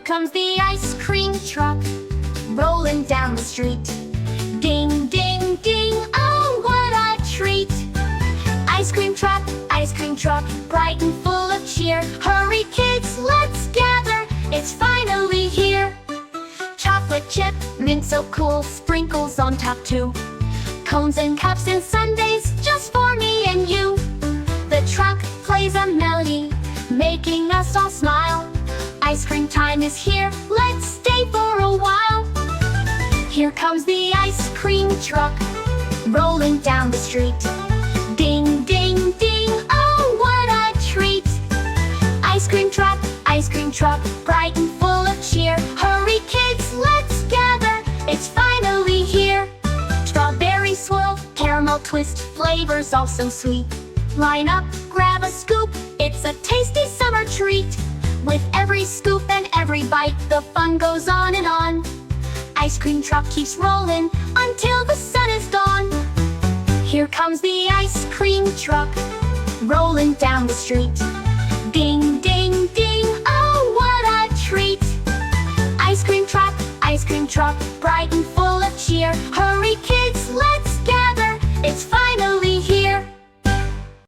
comes the ice cream truck, rolling down the street. Ding, ding, ding, oh, what a treat! Ice cream truck, bright and full of cheer. Hurry kids, let's gather, it's finally here. Chocolate chip, mint so cool, sprinkles on top too. Cones and cups and sundaes, just for me and you. The truck plays a melody, making us all smile. Ice cream time is here, let's stay for a while. Here comes the ice cream truck, rolling down the street. Ding, ding, ding, oh, what a treat! Ice cream truck, bright and full of cheer. Hurry kids, let's gather, it's finally here. Strawberry swirl, caramel twist, flavors all so sweet. Line up, grab a scoop, it's a tasty summer treat. With every scoop and every bite, the fun goes on and on. Ice cream truck keeps rolling until the sun is gone. Here comes the ice cream truck, rolling down the street. Ding, ding, ding, oh, what a treat! Ice cream truck, bright and full of cheer. Hurry